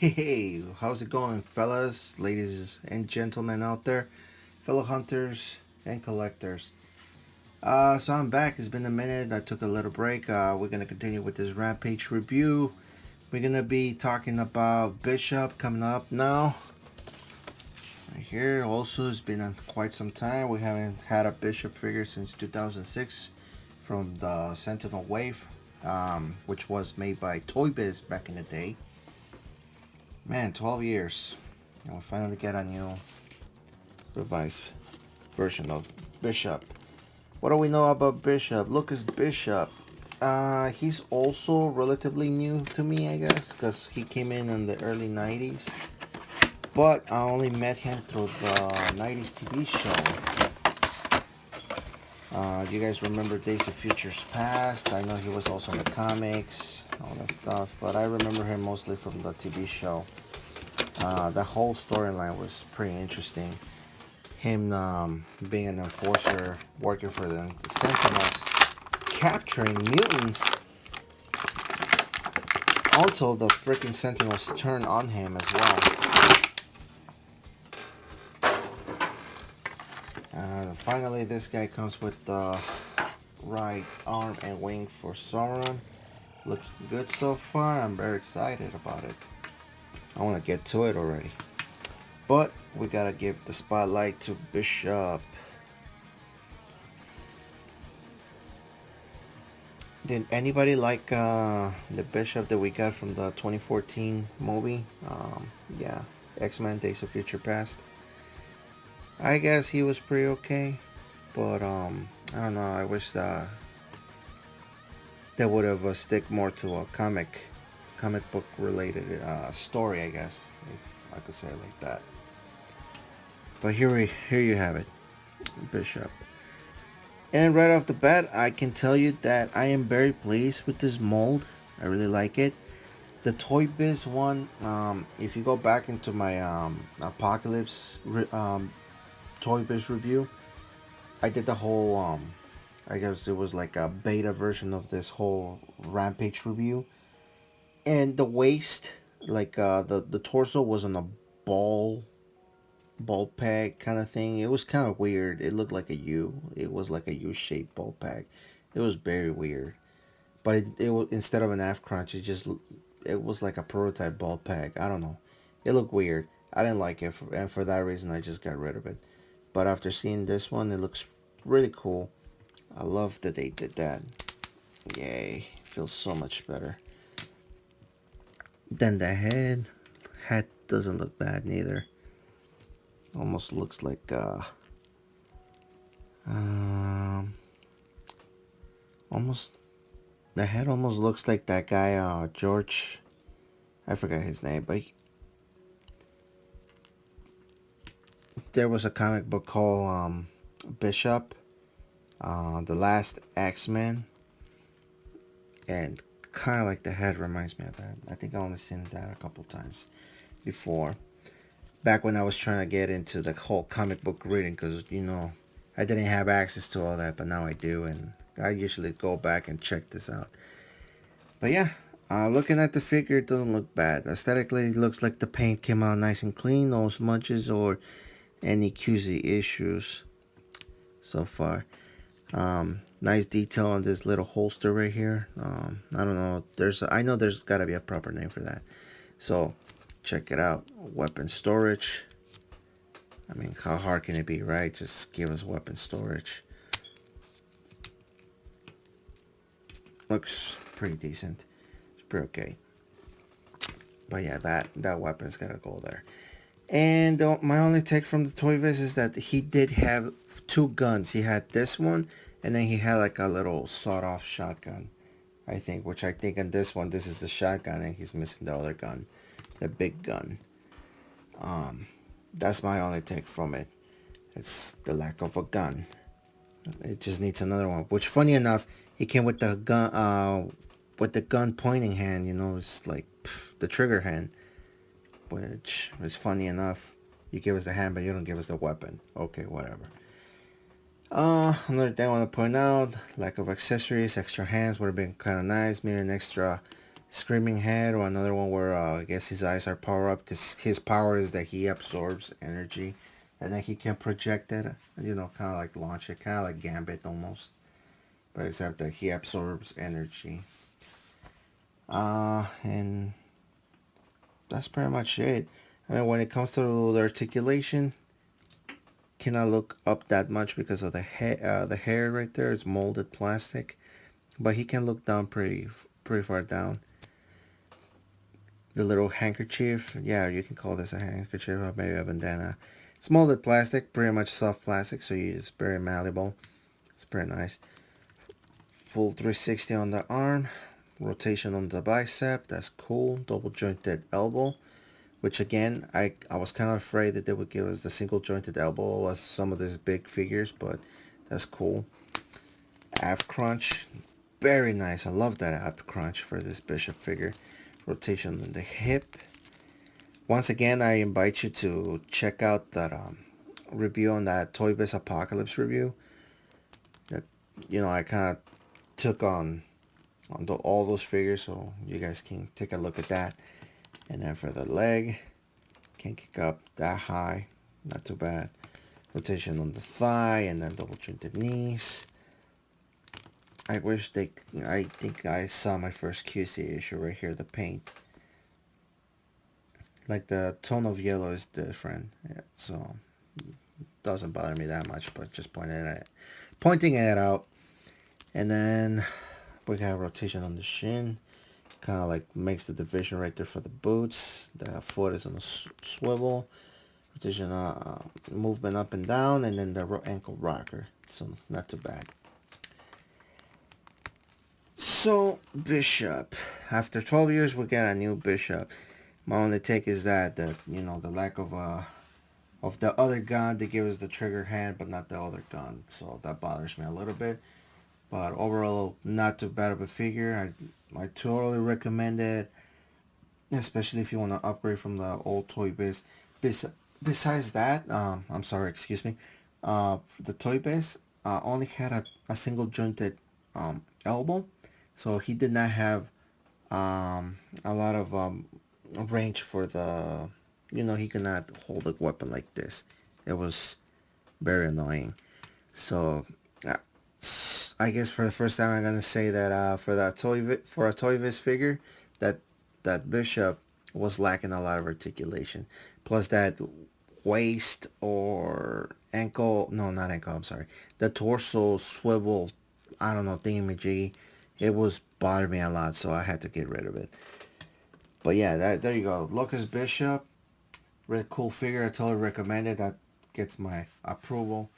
Hey, how's it going, fellas, ladies, and gentlemen out there, fellow hunters and collectors? So I'm back. It's been a minute. I took a little break. We're gonna continue with this Rampage review. We're gonna be talking about Bishop coming up now. Right here, also, it's been quite some time. We haven't had a Bishop figure since 2006 from the Sentinel Wave, which was made by Toy Biz back in the day. Man, 12 years. And we finally get a new revised version of Bishop. What do we know about Bishop? Lucas Bishop. He's also relatively new to me, I guess, because he came in the early 90s. But I only met him through the 90s TV show. You guys remember Days of Futures Past? I know he was also in the comics, all that stuff. But I remember him mostly from the TV show. The whole storyline was pretty interesting. Him being an enforcer, working for the Sentinels, capturing mutants until the freaking Sentinels turn on him as well. Finally, this guy comes with the right arm and wing for Sauron. Looks good so far. I'm very excited about it. I want to get to it already. But we gotta give the spotlight to Bishop. Did anybody like the Bishop that we got from the 2014 movie? Yeah, X-Men: Days of Future Past. I guess he was pretty okay, but I don't know. I wish they would have stick more to a comic book related story. I guess if I could say it like that. But here you have it, Bishop. And right off the bat, I can tell you that I am very pleased with this mold. I really like it. The Toy Biz one, if you go back into my Apocalypse Toy Biz review, I did the whole, I guess it was like a beta version of this whole Rampage review. And the waist, like the torso was on a ball ball peg kind of thing. It was kind of weird. It looked like a U. It was like a U-shaped ball peg. It was very weird. But it was instead of an F crunch, it was like a prototype ball peg. I don't know. It looked weird. I didn't like it, and for that reason, I just got rid of it. But after seeing this one, it looks really cool. I love that they did that. Yay! Feels so much better. Then the head doesn't look bad neither. Almost looks like um almost the head almost looks like that guy George. I forgot his name, but there was a comic book called Bishop, the Last X-Men, and kind of like the head reminds me of that. I think I only seen that a couple times before. Back when I was trying to get into the whole comic book reading, because I didn't have access to all that, but now I do, and I usually go back and check this out. But yeah, looking at the figure, it doesn't look bad. Aesthetically, it looks like the paint came out nice and clean, no smudges or any QZ issues so far. Nice detail on this little holster right here. I don't know. I know there's got to be a proper name for that. So check it out. Weapon storage. I mean, how hard can it be, right? Just give us weapon storage. Looks pretty decent. It's pretty okay. But yeah, that weapon's gotta go there. And my only take from the Toy Viz is that he did have two guns. He had this one, and then he had like a little sawed-off shotgun, I think. Which I think in this one, this is the shotgun, and he's missing the other gun, the big gun. That's my only take from it. It's the lack of a gun. It just needs another one. Which, funny enough, he came with the gun, with the gun pointing hand. It's like the trigger hand. Which is funny enough. You give us the hand, but you don't give us the weapon. Okay, whatever. Another thing I want to point out: lack of accessories. Extra hands would have been kind of nice. Maybe an extra screaming head, or another one where I guess his eyes are power up because his power is that he absorbs energy and then he can project it, you know, kind of like launch it, kind of like Gambit almost, but except that he absorbs energy. And that's pretty much it. I mean, when it comes to the articulation, cannot look up that much because of the hair right there is molded plastic, but he can look down pretty far down. The little handkerchief, yeah, you can call this a handkerchief or maybe a bandana. It's molded plastic, pretty much soft plastic, so it's very malleable. It's pretty nice. Full 360 on the arm, rotation on the bicep, that's cool. Double jointed elbow, which again, I was kind of afraid that they would give us the single jointed elbow as some of these big figures, but that's cool. Ab crunch, very nice. I love that ab crunch for this bishop figure. Rotation on the hip. Once again, I invite you to check out that review on that Toy Biz Apocalypse review. That, you know, I kind of took on all those figures, so you guys can take a look at that. And then for the leg, can't kick up that high, not too bad. Rotation on the thigh, and then double jointed knees. I think I saw my first QC issue right here, the paint. Like the tone of yellow is different, yeah, so it doesn't bother me that much, but just pointing it out. And then we have rotation on the shin, kind of like makes the division right there for the boots. The foot is on a swivel. Rotation, movement up and down, and then the ankle rocker. So not too bad. So Bishop, after 12 years, we get a new Bishop. My only take is that you know, the lack of the other gun. They give us the trigger hand, but not the other gun, so that bothers me a little bit. But overall, not too bad of a figure. I totally recommend it, especially if you want to upgrade from the old Toy Biz. Besides that, I'm sorry, excuse me. The Toy Biz only had a single jointed elbow, so he did not have a lot of range for the, you know, he cannot hold a weapon like this. It was very annoying. So I guess for the first time I'm gonna say that for a Toy Biz figure, that Bishop was lacking a lot of articulation. Plus that waist or ankle, no, not ankle, I'm sorry, the torso swivel, I don't know, thingamajiggy, it was bothering me a lot, so I had to get rid of it. But yeah, there you go. Lucas Bishop, really cool figure. I totally recommend it. That gets my approval.